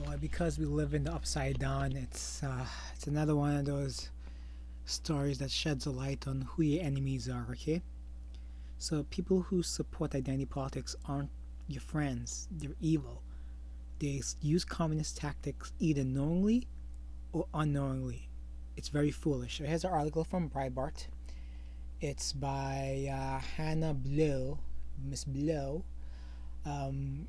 Well, because we live in the upside down, it's another one of those stories that sheds a light on who your enemies are. Okay, so people who support identity politics aren't your friends; they're evil. They use communist tactics either knowingly or unknowingly. It's very foolish. So here's an article from Breitbart. It's by Hannah Blow, Miss Blow. Um,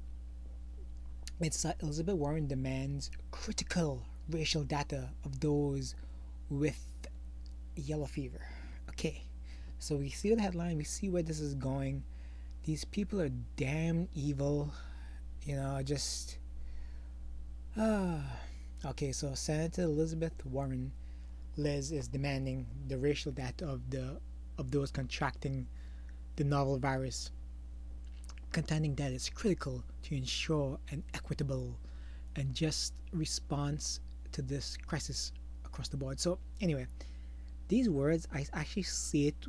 it's Elizabeth Warren demands critical racial data of those with yellow fever. Okay, so we see the headline, we see where this is going. These people are damn evil, just. Ah. Okay, so Senator Elizabeth Warren, Liz, is demanding the racial data of those contracting the novel virus, contending that it's critical to ensure an equitable and just response to this crisis across the board. So anyway, these words I actually see it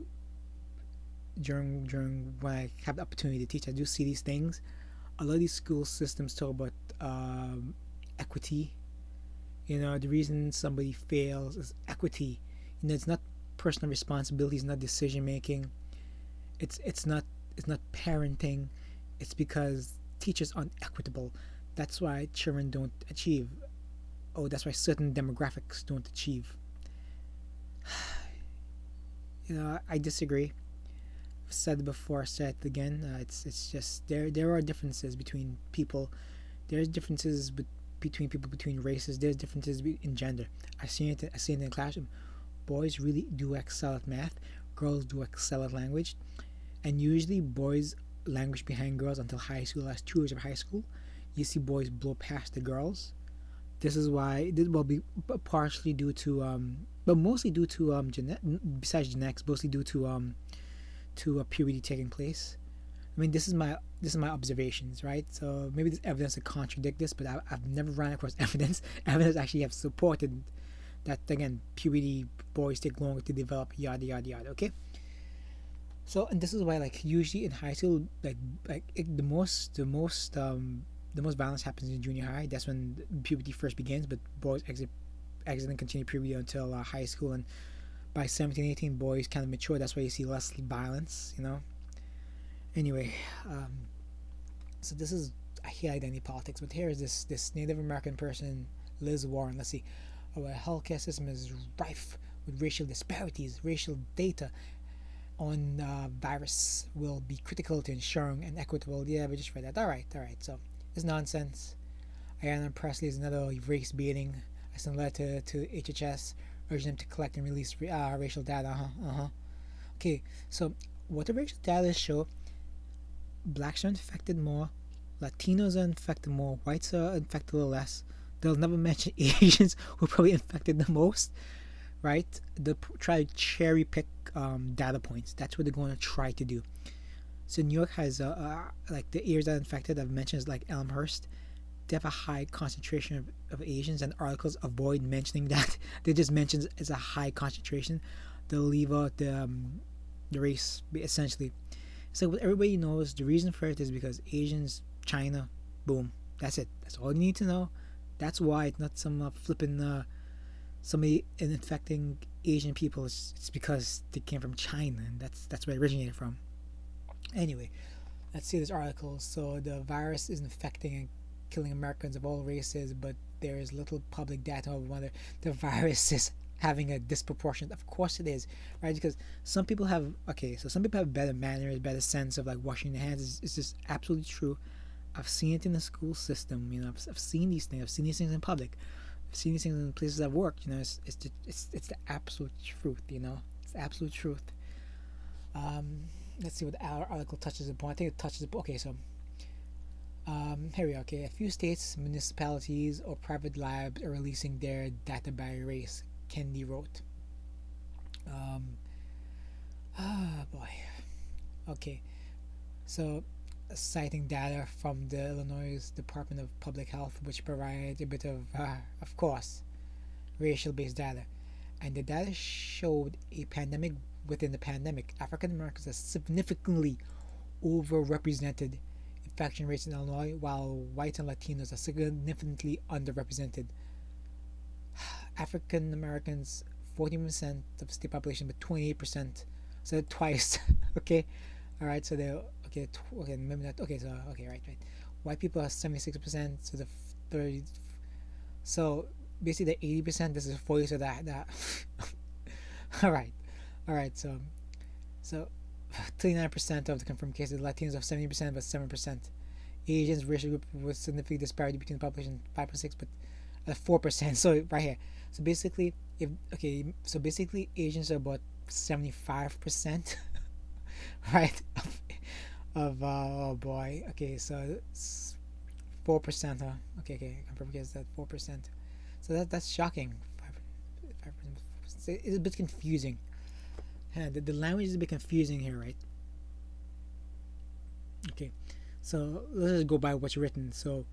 during when I have the opportunity to teach. I do see these things. A lot of these school systems talk about equity. The reason somebody fails is equity. It's not personal responsibility. It's not decision making. It's not parenting. It's because teachers aren't equitable. That's why children don't achieve. Oh, that's why certain demographics don't achieve. I disagree. I've said it before, said it again. It's just there are differences between people. There's differences between people, between races. There's differences in gender. I see it in the classroom. Boys really do excel at math. Girls do excel at language, and usually boys language behind girls until high school. Last 2 years of high school, you see boys blow past the girls. This is why this will be partially due to but mostly due to besides genetics, mostly due to puberty taking place. I mean, this is my observations, right? So maybe there's evidence to contradict this, but I've never run across evidence. Evidence actually have supported that again. Puberty boys take longer to develop, yada yada yada. Okay. So and this is why like usually in high school, the most violence happens in junior high. That's when puberty first begins. But boys exit and continue puberty until high school, and by 17, 18, boys kind of mature. That's why you see less violence. Anyway, so this is I hate identity politics, but here is this Native American person, Liz Warren. Let's see, our healthcare system is rife with racial disparities. Racial data on virus will be critical to ensuring an equitable. Yeah, we just read that. All right. So it's nonsense. Ayanna Presley is another race baiting. I sent a letter to HHS urging them to collect and release racial data. Okay, so what the racial data show, blacks are infected more, Latinos are infected more, whites are infected a little less. They'll never mention Asians who are probably infected the most, right? They'll try to cherry pick data points. That's what they're going to try to do. So New York has like the areas that are infected I've mentioned is like Elmhurst. They have a high concentration of Asians, and articles avoid mentioning that. They just mention it's a high concentration. They'll leave out the race essentially. So what everybody knows, the reason for it is because Asians, China, boom. That's it. That's all you need to know. That's why it's not some flipping somebody infecting Asian people. It's because they came from China, and that's where it originated from. Anyway, let's see this article. So the virus is infecting and killing Americans of all races, but there is little public data on whether the virus is having a disproportionate. Of course it is, right? Because some people have better manners, better sense of like washing their hands. It's just absolutely true. I've seen it in the school system. I've seen these things. I've seen these things in public. I've seen these things in places I've worked. It's the absolute truth. It's the absolute truth. Let's see what our article touches upon. I think it touches upon. Okay, so here we are. Okay, a few states, municipalities, or private labs are releasing their data by race. Kendi wrote. Boy. Okay, so citing data from the Illinois Department of Public Health, which provides a bit of course, racial-based data, and the data showed a pandemic within the pandemic. African Americans are significantly overrepresented infection rates in Illinois, while whites and Latinos are significantly underrepresented. African Americans, 14% of the state population, but 28%, so twice. Okay, all right. So they're okay. Okay, maybe not. Okay, so okay, right, right. White people are 76%, so the 30. So basically, the 80%. This is 40. So that. All right, all right. So 39% of the confirmed cases. Latinos have 70%, but 7%. Asians racial group with significant disparity between the population, 5.6, but 4%. So right here. So basically, if okay, so basically Asians are about 75%, right? Oh boy. Okay, so 4%. Huh? Okay, okay. Confirmed cases that 4%. So that's shocking. 5%. It's a bit confusing. Yeah, the language is a bit confusing here, right? Okay, so let's just go by what's written. So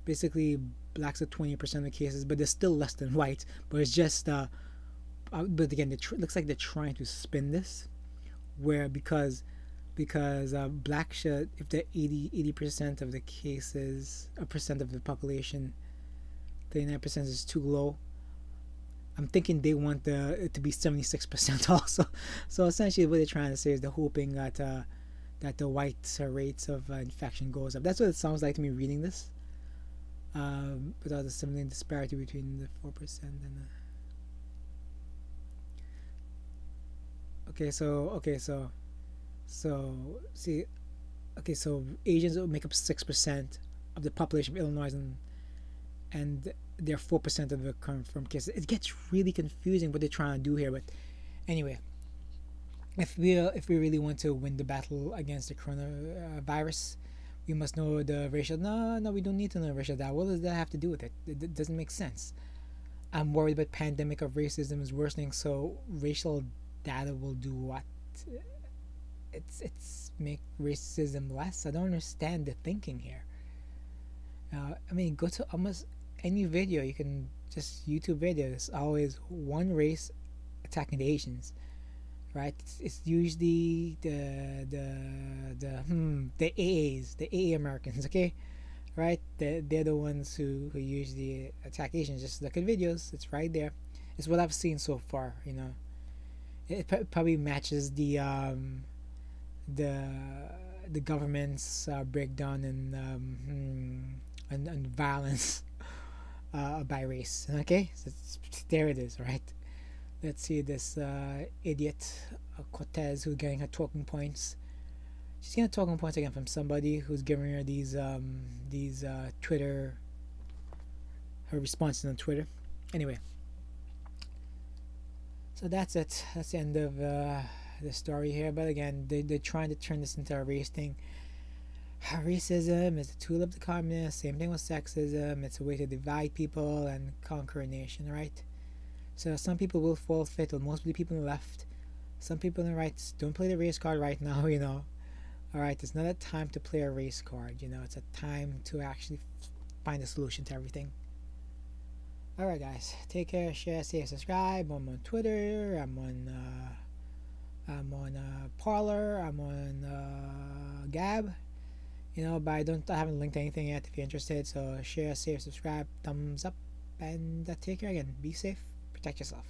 basically, blacks are 20% of the cases, but they're still less than whites. But it's just, but again, looks like they're trying to spin this, where because black should, if they're 80% of the cases, a percent of the population, 39% is too low. I'm thinking they want it to be 76% also. So essentially, what they're trying to say is they're hoping that the white rates of infection goes up. That's what it sounds like to me reading this. Without the similar disparity between the 4% and so see, okay, so Asians will make up 6% of the population of Illinois, and they're 4% of the confirmed cases. It gets really confusing what they're trying to do here, but anyway, if we really want to win the battle against the coronavirus, we must know the racial. No, we don't need to know racial data. What does that have to do with it? It doesn't make sense. I'm worried about pandemic of racism is worsening, so racial data will do what? It's make racism less. I don't understand the thinking here. I mean, go to almost any video. You can just YouTube videos. Always one race attacking the Asians, right? It's usually the AAs, the AA Americans, okay, right? They're the ones who usually attack Asians. Just look at videos; it's right there. It's what I've seen so far. It probably matches the the government's breakdown and violence by race. Okay, so there it is, right? Let's see this idiot Cortez who's getting her talking points. She's getting talking points again from somebody who's giving her these Twitter, her responses on Twitter. Anyway, so that's it. That's the end of the story here. But again, they're trying to turn this into a race thing. Racism is a tool of the communists. Same thing with sexism. It's a way to divide people and conquer a nation, right? So some people will fall fit, or most of the people on the left. Some people on the right don't play the race card right now, Alright, it's not a time to play a race card, it's a time to actually find a solution to everything. Alright guys, take care, share, save, subscribe. I'm on Twitter, I'm on Parler, I'm on Gab. But I haven't linked anything yet if you're interested. So share, save, subscribe, thumbs up, and take care again. Be safe, protect yourself.